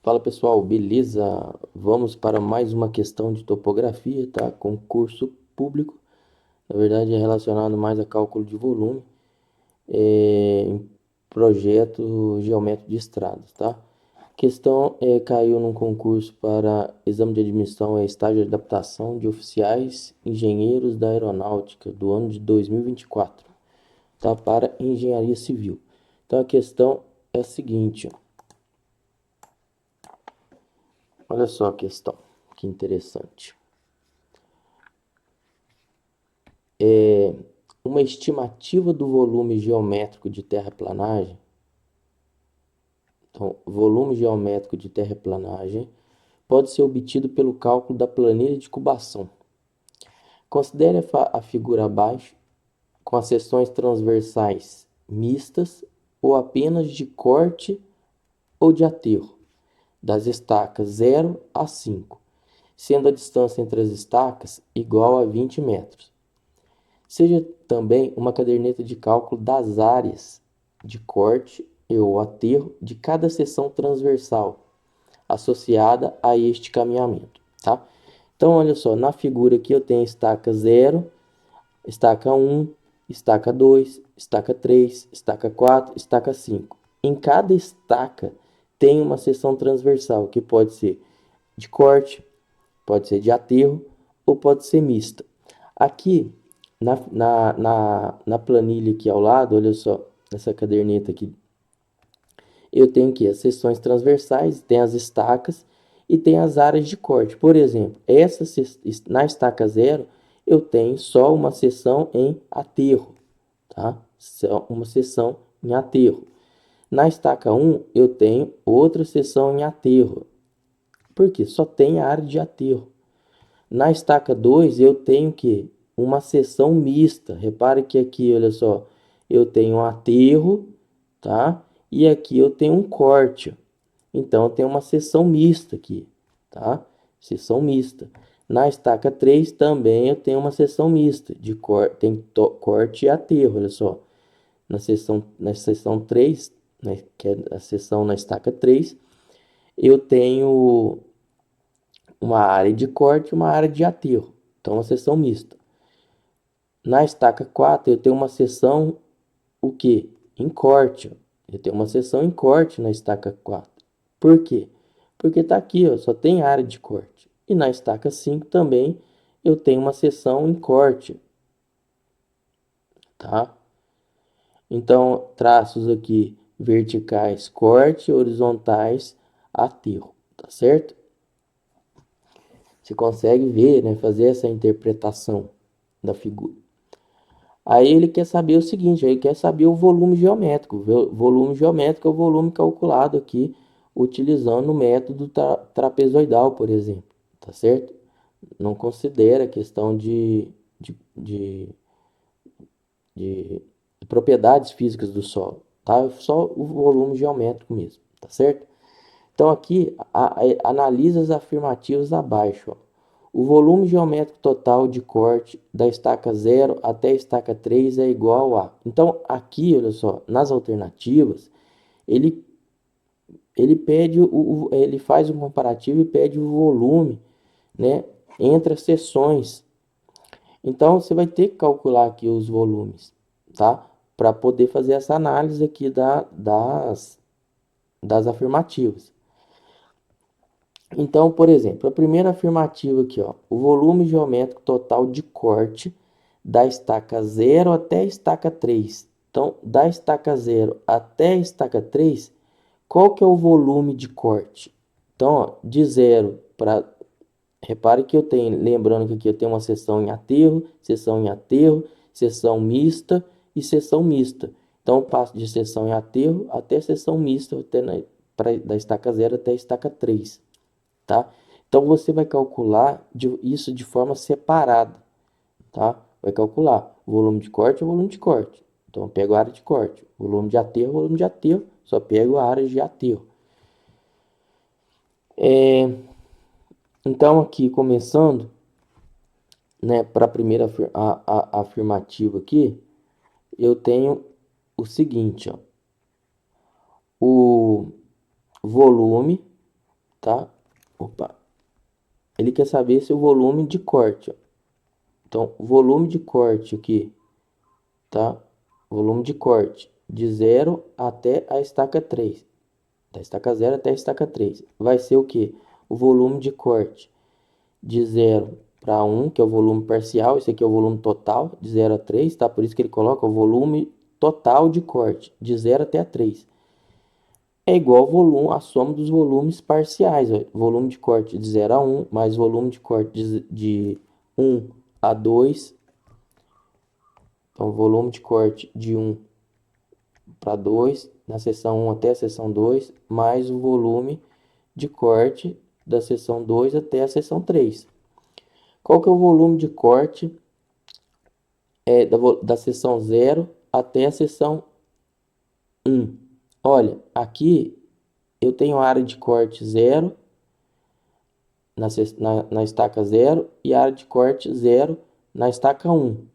Fala pessoal, beleza? Vamos para mais uma questão de topografia, tá? Concurso público, na verdade é relacionado mais a cálculo de volume, em projeto geométrico de estradas, tá? Questão caiu num concurso para exame de admissão estágio de adaptação de oficiais engenheiros da aeronáutica do ano de 2024, tá? Para engenharia civil. Então a questão é a seguinte, ó. Olha só a questão, que interessante. Uma estimativa do volume geométrico de terraplanagem. Então, volume geométrico de terraplanagem pode ser obtido pelo cálculo da planilha de cubação. Considere a figura abaixo com as seções transversais mistas ou apenas de corte ou de aterro, das estacas 0 a 5, sendo a distância entre as estacas igual a 20 metros. Seja também uma caderneta de cálculo das áreas de corte ou aterro de cada seção transversal associada a este caminhamento, tá? Então, olha só, na figura aqui eu tenho estaca 0, estaca 1, estaca 2, estaca 3, estaca 4, estaca 5. Em cada estaca tem uma seção transversal que pode ser de corte, pode ser de aterro ou pode ser mista. Aqui na planilha aqui ao lado, olha só, essa caderneta aqui, eu tenho aqui as seções transversais, tem as estacas e tem as áreas de corte. Por exemplo, na estaca 0, eu tenho só uma seção em aterro, tá? Só uma seção em aterro. Na estaca 1, eu tenho outra seção em aterro. Por quê? Só tem a área de aterro. Na estaca 2, eu tenho que uma seção mista. Repare que aqui, olha só, eu tenho um aterro, tá? E aqui eu tenho um corte. Então, eu tenho uma seção mista aqui, tá? Seção mista. Na estaca 3 também eu tenho uma seção mista, tem corte e aterro, olha só. Na seção 3, né, que é a seção na estaca 3, eu tenho uma área de corte e uma área de aterro. Então, uma seção mista. Na estaca 4, eu tenho uma seção, o quê? Em corte. Eu tenho uma seção em corte na estaca 4. Por quê? Porque está aqui, ó, só tem área de corte. E na estaca 5 também eu tenho uma seção em corte, tá? Então, traços aqui verticais, corte, horizontais, aterro, tá certo? Você consegue ver, né, fazer essa interpretação da figura. Aí ele quer saber o seguinte, ele quer saber o volume geométrico. O volume geométrico é o volume calculado aqui utilizando o método trapezoidal, por exemplo, tá certo? Não considera a questão de, de propriedades físicas do solo, tá? Só o volume geométrico mesmo, tá certo? Então aqui analisa as afirmativas abaixo, ó. O volume geométrico total de corte da estaca 0 até a estaca 3 é igual a. Então aqui, olha só, nas alternativas, ele ele faz um comparativo e pede o volume, né, entre as seções. Então você vai ter que calcular aqui os volumes, tá? Para poder fazer essa análise aqui das afirmativas. Então, por exemplo, a primeira afirmativa aqui, ó, o volume geométrico total de corte da estaca 0 até a estaca 3. Então, da estaca 0 até a estaca 3, qual que é o volume de corte? Então, ó, de 0 para... Repare que eu tenho, lembrando que aqui eu tenho uma seção em aterro, seção mista e seção mista. Então, eu passo de seção em aterro até seção mista, da estaca 0 até a estaca 3. Tá? Então você vai calcular isso de forma separada, tá? Vai calcular volume de corte é volume de corte. Então eu pego a área de corte, volume de aterro, só pego a área de aterro. Então aqui começando, né, para a primeira afirmativa aqui, eu tenho o seguinte, ó, o volume tá? Opa. Ele quer saber se o volume de corte, ó. Então, volume de corte aqui, tá? Volume de corte de 0 até a estaca 3. Da estaca 0 até a estaca 3. Vai ser o que? O volume de corte de 0 para 1, que é o volume parcial. Esse aqui é o volume total, de 0 a 3, tá? Por isso que ele coloca o volume total de corte, de 0 até a 3. É igual ao volume, a soma dos volumes parciais. Ó. Volume de corte de 0 a 1, mais volume de corte de 1 a 2. Então, volume de corte de 1 para 2, na seção 1 até a seção 2, mais o volume de corte da seção 2 até a seção 3. Qual que é o volume de corte da seção 0 até a seção 1? Olha, aqui eu tenho área de corte 0 na estaca 0 e área de corte 0 na estaca 1.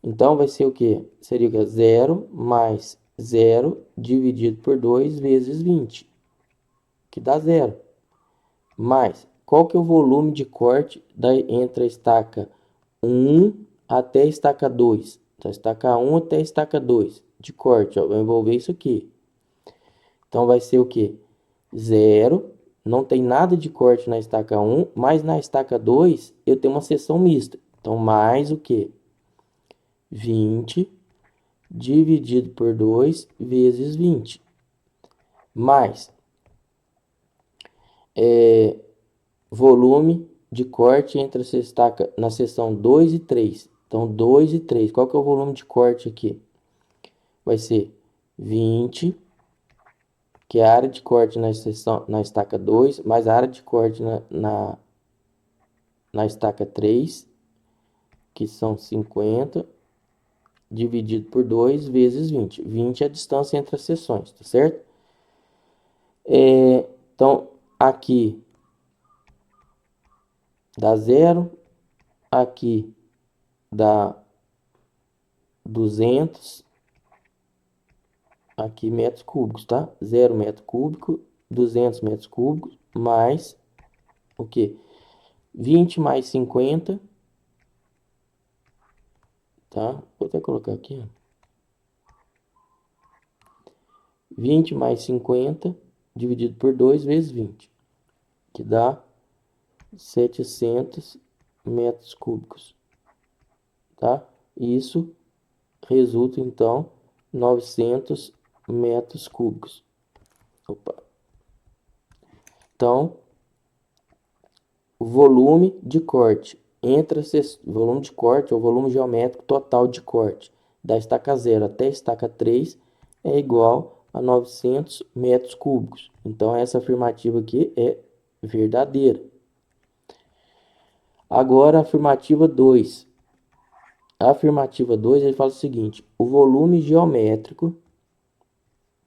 Então, vai ser o que? Seria 0 mais 0 dividido por 2 vezes 20, que dá 0. Mais, qual que é o volume de corte entre a estaca 1 até a estaca 2? Da estaca 1 até a estaca 2 de corte, ó, vai envolver isso aqui. Então, vai ser o que? 0, não tem nada de corte na estaca 1, mas na estaca 2 eu tenho uma seção mista. Então, mais o que? 20 dividido por 2 vezes 20. Mais volume de corte entre essa estaca na seção 2 e 3. Então, 2 e 3. Qual que é o volume de corte aqui? Vai ser 20, que é a área de corte na estaca 2, mais a área de corte na estaca 3, que são 50, dividido por 2 vezes 20. 20 é a distância entre as seções, tá certo? Então, aqui dá 0, aqui dá 200, aqui metros cúbicos, tá? 0 metro cúbico, 200 metros cúbicos, mais o que? 20 mais 50, tá? Vou até colocar aqui, ó. 20 mais 50 dividido por 2 vezes 20, que dá 700 metros cúbicos, tá? Isso resulta, então, 900 metros cúbicos. Opa. Então, o volume de corte volume de corte ou volume geométrico total de corte da estaca 0 até a estaca 3 é igual a 900 metros cúbicos. Então, essa afirmativa aqui é verdadeira. Agora, a afirmativa 2. A afirmativa 2, ele fala o seguinte: o volume geométrico,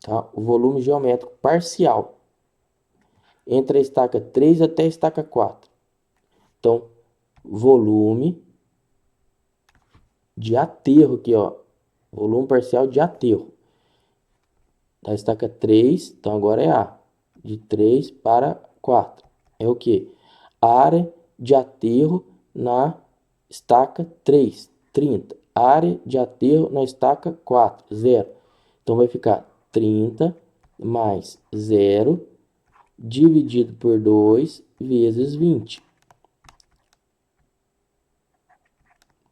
tá? O volume geométrico parcial entre a estaca 3 até a estaca 4. Então, volume de aterro aqui, ó. Volume parcial de aterro. Da estaca 3, então agora é A. De 3 para 4. É o que? Área de aterro na estaca 3, 30. Área de aterro na estaca 4, 0. Então vai ficar 30 mais 0 dividido por 2 vezes 20.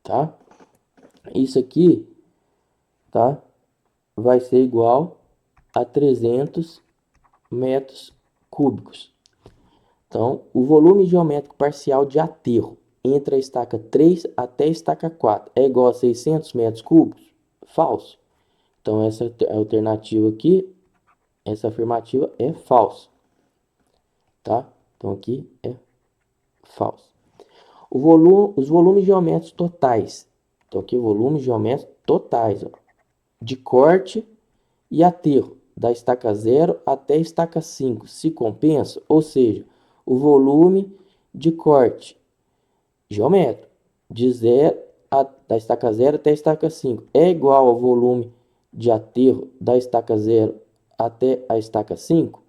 Tá? Isso aqui, tá? Vai ser igual a 300 metros cúbicos. Então, o volume geométrico parcial de aterro entre a estaca 3 até a estaca 4 é igual a 600 metros cúbicos? Falso. Então, essa alternativa aqui, essa afirmativa é falsa. Tá? Então, aqui é falso. Os volumes geométricos totais. Então, aqui, volumes geométricos totais, ó, de corte e aterro da estaca 0 até a estaca 5 se compensa, ou seja, o volume de corte geométrico da estaca 0 até a estaca 5 é igual ao volume de aterro da estaca 0 até a estaca 5?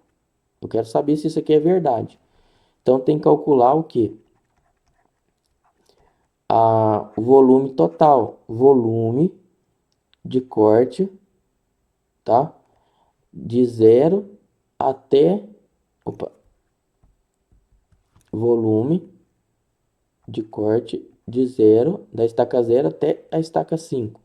Eu quero saber se isso aqui é verdade. Então, tem que calcular o quê? O volume total. Volume de corte, tá? De 0 até... Opa. Volume de corte de 0, da estaca 0 até a estaca 5.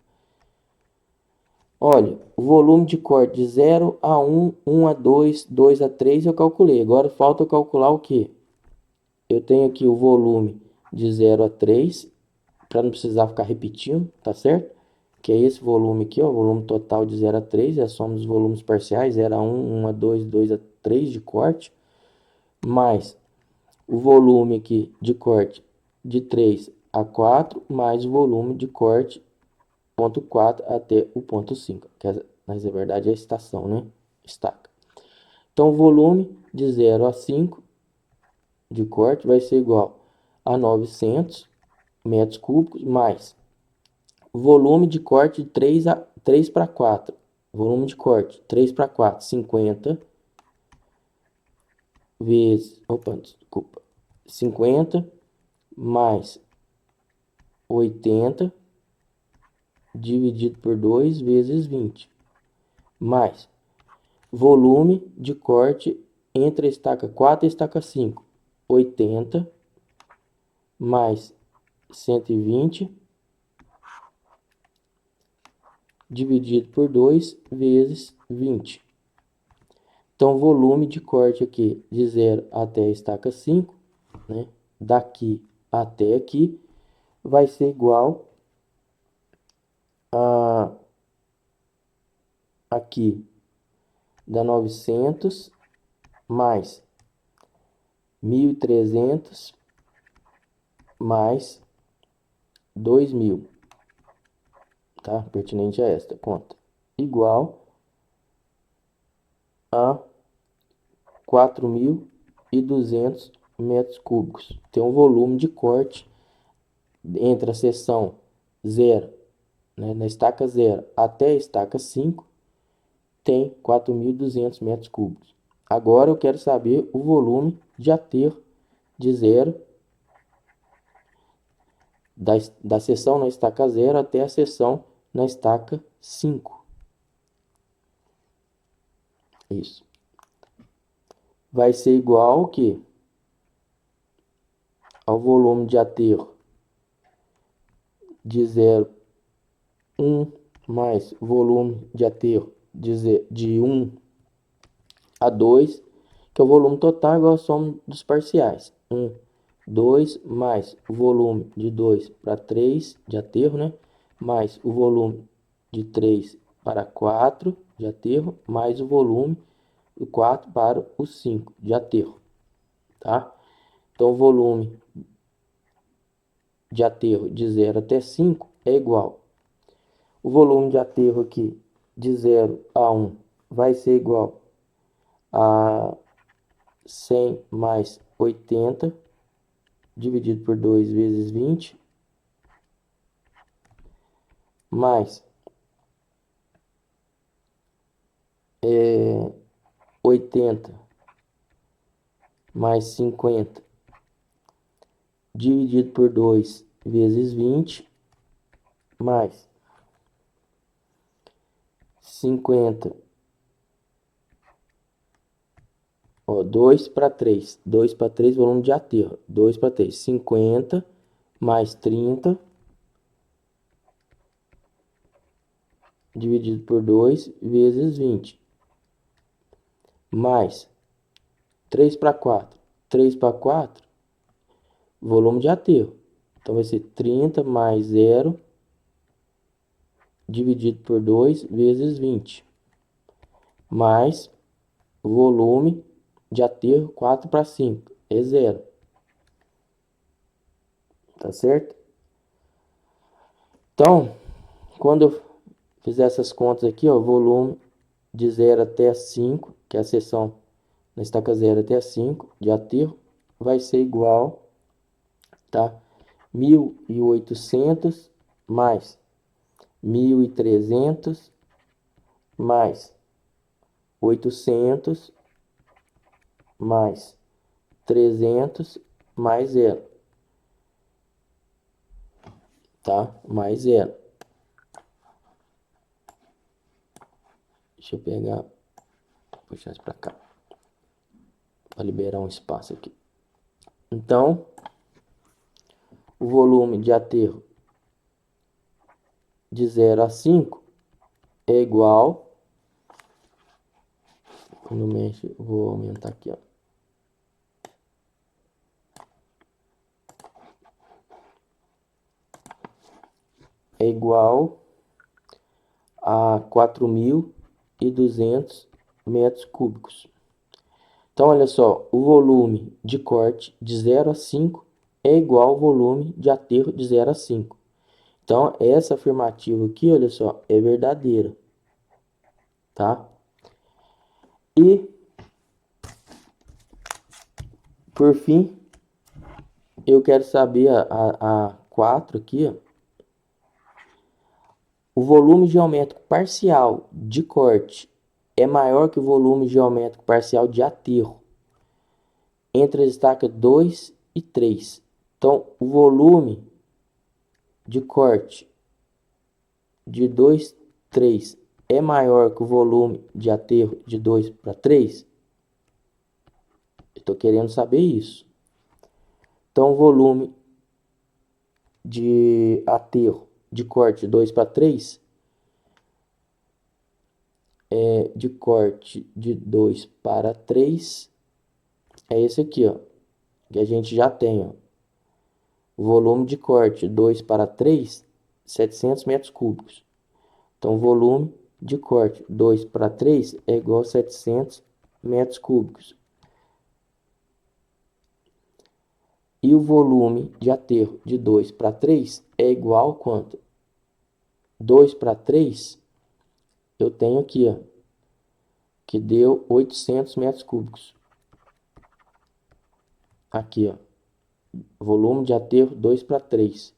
Olha, o volume de corte de 0 a 1, 1 a 2, 2 a 3 eu calculei. Agora falta eu calcular o quê? Eu tenho aqui o volume de 0 a 3, para não precisar ficar repetindo, tá certo? Que é esse volume aqui, ó, o volume total de 0 a 3, é a soma dos volumes parciais, 0 a 1, 1 a 2, 2 a 3 de corte, mais o volume aqui de corte de 3 a 4, mais o volume de corte ponto 4 até o ponto 5, mas na verdade é a estação, né? Estaca. Então, o volume de 0 a 5 de corte vai ser igual a 900 metros cúbicos, mais volume de corte de 3 para 4. Volume de corte 3 para 4, 50 vezes, opa, desculpa, 50 mais 80 dividido por 2 vezes 20, mais volume de corte entre a estaca 4 e a estaca 5, 80 mais 120 dividido por 2 vezes 20. Então, volume de corte aqui de 0 até a estaca 5, né? Daqui até aqui, vai ser igual a aqui dá 900 mais 1.300 mais 2.000, tá? Pertinente a esta conta. Igual a 4.200 metros cúbicos. Tem um volume de corte entre a seção 0, né, na estaca 0 até a estaca 5, tem 4.200 metros cúbicos. Agora eu quero saber o volume de aterro de 0, da seção na estaca 0 até a seção na estaca 5. Isso. Vai ser igual ao quê? Ao volume de aterro de 0, 1, mais volume de aterro de 1 a 2, que é o volume total igual a soma dos parciais. 1, 2, mais o volume de 2 para 3 de aterro, né? Mais o volume de 3 para 4 de aterro, mais o volume do 4 para o 5 de aterro, tá? Então, o volume de aterro de 0 até 5 é igual. O volume de aterro aqui de 0 a 1 vai ser igual a 100 mais 80 dividido por 2 vezes 20, mais 80 mais 50 dividido por 2 vezes 20, mais 50, ó, 2 para 3, 2 para 3, volume de aterro, 2 para 3, 50 mais 30 dividido por 2 vezes 20, mais 3 para 4, 3 para 4, volume de aterro. Então, vai ser 30 mais 0 dividido por 2 vezes 20, mais volume de aterro 4 para 5, é 0. Tá certo? Então, quando eu fizer essas contas aqui, ó, volume de 0 até 5, que é a seção na estaca 0 até 5 de aterro, vai ser igual, tá? 1.800 mais 1.300 mais 800 mais 300 mais 0, tá? Mais 0. Deixa eu pegar, puxar isso para cá, para liberar um espaço aqui. Então, o volume de aterro de 0 a 5 é igual, quando mexe, vou aumentar aqui, ó. É igual a 4.200 metros cúbicos. Então, olha só, o volume de corte de 0 a 5 é igual ao volume de aterro de 0 a 5. Então, essa afirmativa aqui, olha só, é verdadeira, tá? E, por fim, eu quero saber a 4 aqui, ó. O volume geométrico parcial de corte é maior que o volume geométrico parcial de aterro entre as estacas 2 e 3. Então, o volume de corte de 2, 3 é maior que o volume de aterro de 2 para 3? Eu estou querendo saber isso. Então, o volume de aterro de corte 2 para 3 é de corte de 2 para 3 é esse aqui, ó, que a gente já tem, ó. O volume de corte 2 para 3, 700 metros cúbicos. Então, o volume de corte 2 para 3 é igual a 700 metros cúbicos. E o volume de aterro de 2 para 3 é igual a quanto? 2 para 3, eu tenho aqui, ó, que deu 800 metros cúbicos. Aqui, ó, volume de aterro 2 para 3.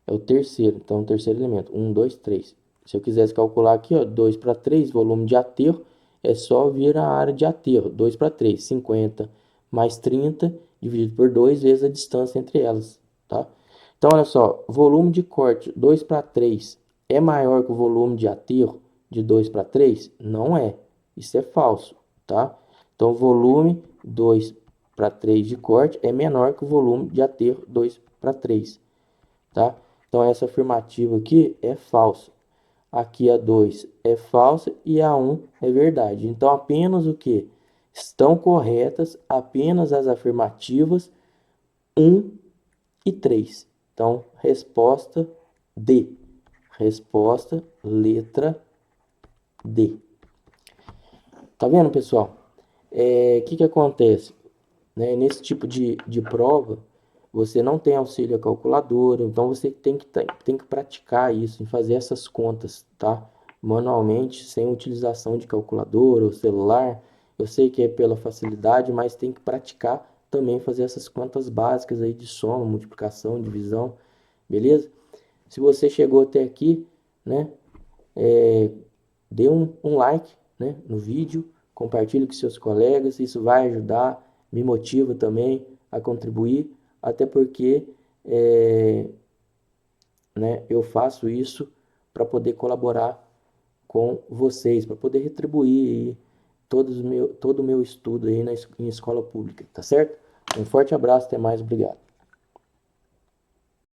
É o terceiro, então o terceiro elemento, 1, 2, 3. Se eu quisesse calcular aqui, ó, 2 para 3, volume de aterro, é só vir a área de aterro, 2 para 3, 50 mais 30, dividido por 2 vezes a distância entre elas, tá? Então, olha só, volume de corte 2 para 3 é maior que o volume de aterro de 2 para 3? Não é, isso é falso, tá? Então, o volume 2 para 3 de corte é menor que o volume de aterro 2 para 3, tá? Então, essa afirmativa aqui é falsa. Aqui a 2 é falsa e a 1 é verdade. Então, apenas o que? Estão corretas apenas as afirmativas 1 e 3. Então, resposta D. Resposta letra D. Tá vendo, pessoal? Que acontece? Nesse tipo de prova, você não tem auxílio à calculadora, então você tem que praticar isso, em fazer essas contas, tá? Manualmente, sem utilização de calculadora ou celular. Eu sei que é pela facilidade, mas tem que praticar também fazer essas contas básicas aí de soma, multiplicação, divisão, beleza? Se você chegou até aqui, né, dê um like, né, no vídeo, compartilhe com seus colegas, isso vai ajudar, me motiva também a contribuir, até porque né, eu faço isso para poder colaborar com vocês, para poder retribuir aí todo o meu estudo aí em escola pública, tá certo? Um forte abraço, até mais, obrigado.